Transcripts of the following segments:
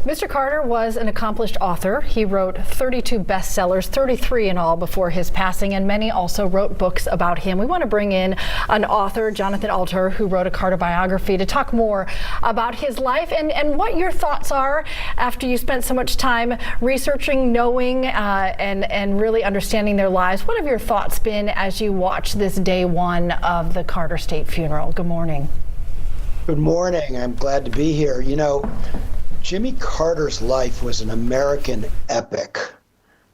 Mr. Carter was an accomplished author. He wrote 32 bestsellers, 33 in all before his passing, and many also wrote books about him. We want to bring in an author, Jonathan Alter, who wrote a Carter biography, to talk more about his life and what your thoughts are after you spent so much time researching, knowing, and really understanding their lives. What have your thoughts been as you watch this day one of the Carter State funeral? Good morning. Good morning. I'm glad to be here. You know, Jimmy Carter's life was an American epic,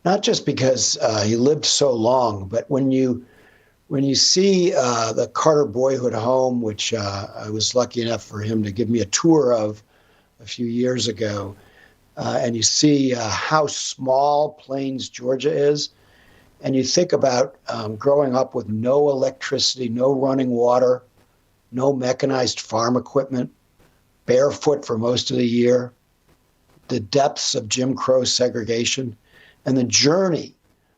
not just because he lived so long, but when you see the Carter Boyhood Home, which I was lucky enough for him to give me a tour of a few years ago, and you see how small Plains, Georgia is, and you think about growing up with no electricity, no running water, no mechanized farm equipment, barefoot for most of the year, the depths of Jim Crow segregation, and the journey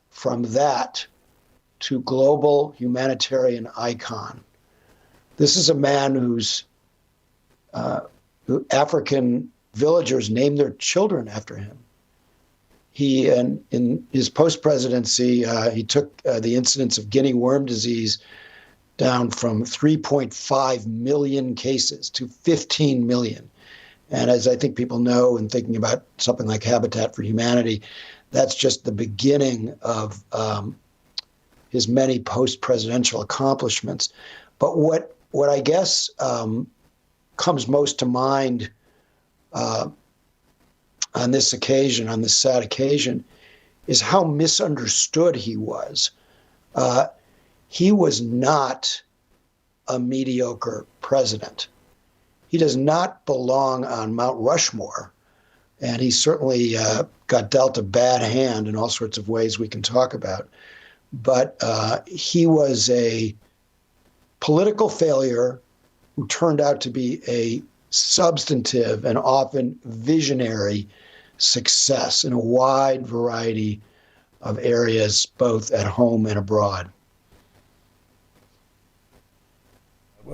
from that to global humanitarian icon. This is a man who African villagers named their children after him. He, in his post-presidency, he took the incidence of guinea worm disease down from 3.5 million cases to 15 million. And as I think people know, in thinking about something like Habitat for Humanity, that's just the beginning of his many post-presidential accomplishments. But what I guess comes most to mind on this occasion, on this sad occasion, is how misunderstood he was. He was not a mediocre president. He does not belong on Mount Rushmore, and he certainly got dealt a bad hand in all sorts of ways we can talk about. But he was a political failure who turned out to be a substantive and often visionary success in a wide variety of areas, both at home and abroad.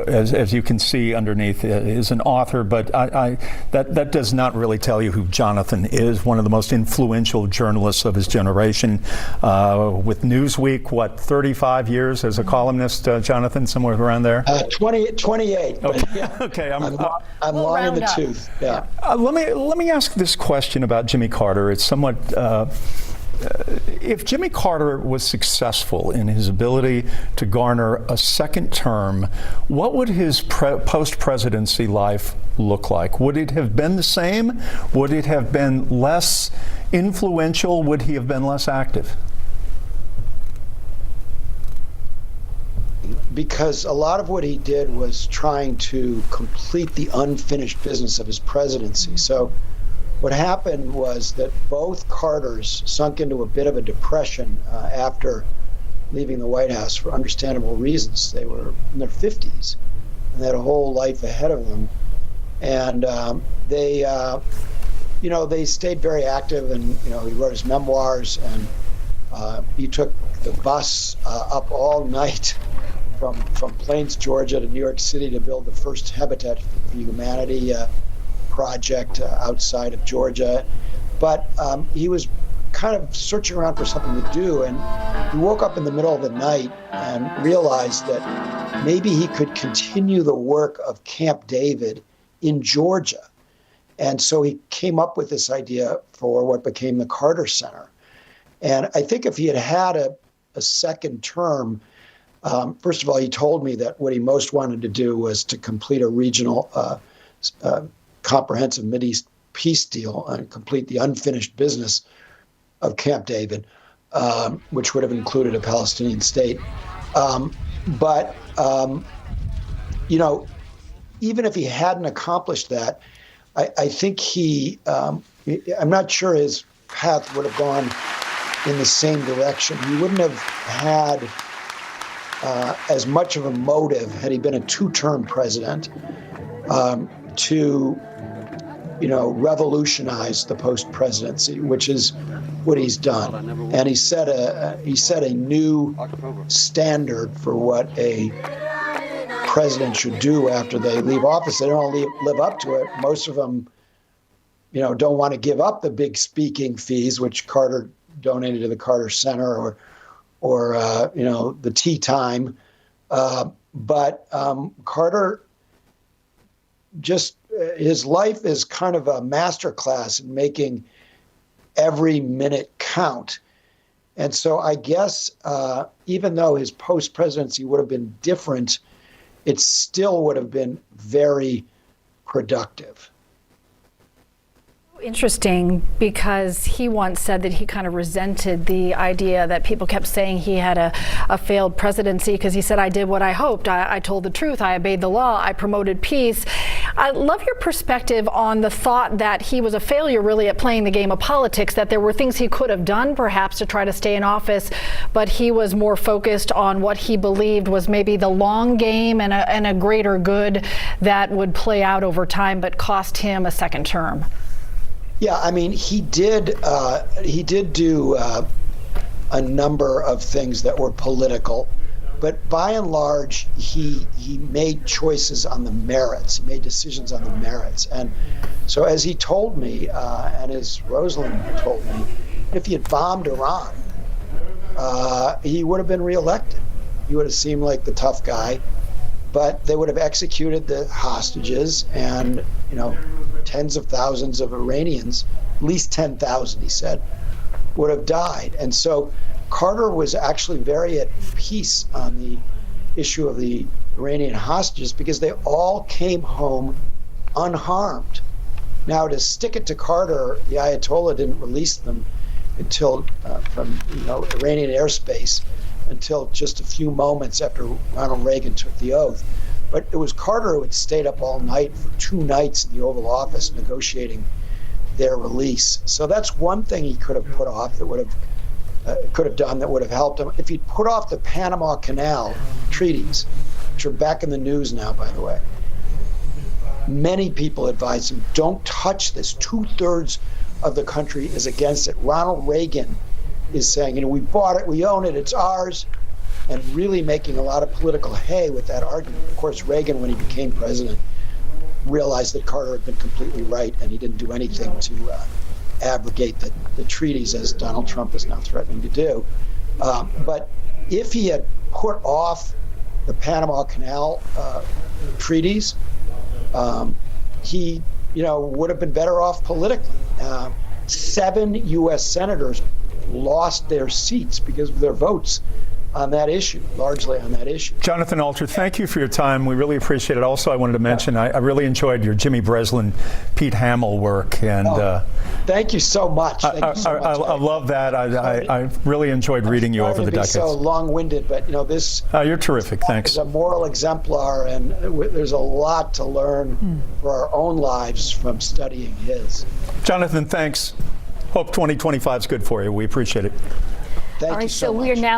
As you can see underneath, is an author, but that does not really tell you who Jonathan is. One of the most influential journalists of his generation. With Newsweek, 35 years as a columnist, Jonathan, somewhere around there? 28. Okay, yeah. Okay. I'm long in the tooth. Yeah. Let me ask this question about Jimmy Carter. It's somewhat. If Jimmy Carter was successful in his ability to garner a second term, what would his post-presidency life look like? Would it have been the same? Would it have been less influential? Would he have been less active? Because a lot of what he did was trying to complete the unfinished business of his presidency. So what happened was that both Carters sunk into a bit of a depression after leaving the White House for understandable reasons. They were in their 50s and they had a whole life ahead of them. And they stayed very active, and he wrote his memoirs, and he took the bus up all night from Plains, Georgia to New York City to build the first Habitat for Humanity project outside of Georgia. But he was kind of searching around for something to do, and he woke up in the middle of the night and realized that maybe he could continue the work of Camp David in Georgia. And so he came up with this idea for what became the Carter Center. And I think if he had a second term, first of all, he told me that what he most wanted to do was to complete a regional comprehensive Mideast peace deal and complete the unfinished business of Camp David, which would have included a Palestinian state. But even if he hadn't accomplished that, I think I'm not sure his path would have gone in the same direction. He wouldn't have had as much of a motive had he been a two-term president to revolutionize the post-presidency, which is what he's done. And he set a new standard for what a president should do after they leave office. They don't live up to it. Most of them don't want to give up the big speaking fees, which Carter donated to the Carter Center, or the tea time. But Carter his life is kind of a masterclass in making every minute count. And so I guess even though his post-presidency would have been different, it still would have been very productive. Interesting, because he once said that he kind of resented the idea that people kept saying he had a failed presidency, because he said, I did what I hoped. I told the truth. I obeyed the law. I promoted peace. I love your perspective on the thought that he was a failure really at playing the game of politics, that there were things he could have done perhaps to try to stay in office, but he was more focused on what he believed was maybe the long game and a greater good that would play out over time but cost him a second term. Yeah, I mean, he did do a number of things that were political, but by and large, he made choices on the merits. He made decisions on the merits. And so as he told me, and as Rosalind told me, if he had bombed Iran, he would have been reelected. He would have seemed like the tough guy, but they would have executed the hostages, and, tens of thousands of Iranians, at least 10,000, he said, would have died. And so Carter was actually very at peace on the issue of the Iranian hostages because they all came home unharmed. Now, to stick it to Carter, the Ayatollah didn't release them until from Iranian airspace until just a few moments after Ronald Reagan took the oath. But it was Carter who had stayed up all night for 2 nights in the Oval Office negotiating their release. So that's one thing he could have put off that would have done that would have helped him. If he'd put off the Panama Canal treaties, which are back in the news now, by the way, many people advised him, don't touch this. 2/3 of the country is against it. Ronald Reagan is saying, we bought it, we own it, it's ours, and really making a lot of political hay with that argument. Of course, Reagan, when he became president, realized that Carter had been completely right, and he didn't do anything to abrogate the treaties, as Donald Trump is now threatening to do. But if he had put off the Panama Canal treaties, he would have been better off politically. 7 U.S. senators lost their seats because of their votes on that issue, largely on that issue. Jonathan Alter, thank you for your time. We really appreciate it. Also, I wanted to mention, I really enjoyed your Jimmy Breslin, Pete Hamill work. And thank you so much. Thank you so much. I love that. I really enjoyed reading you over the decades. So long-winded, but this you're terrific. Thanks. Is a moral exemplar, and there's a lot to learn for our own lives from studying his. Jonathan, thanks. Hope 2025 is good for you. We appreciate it. Thank you so much. So we are now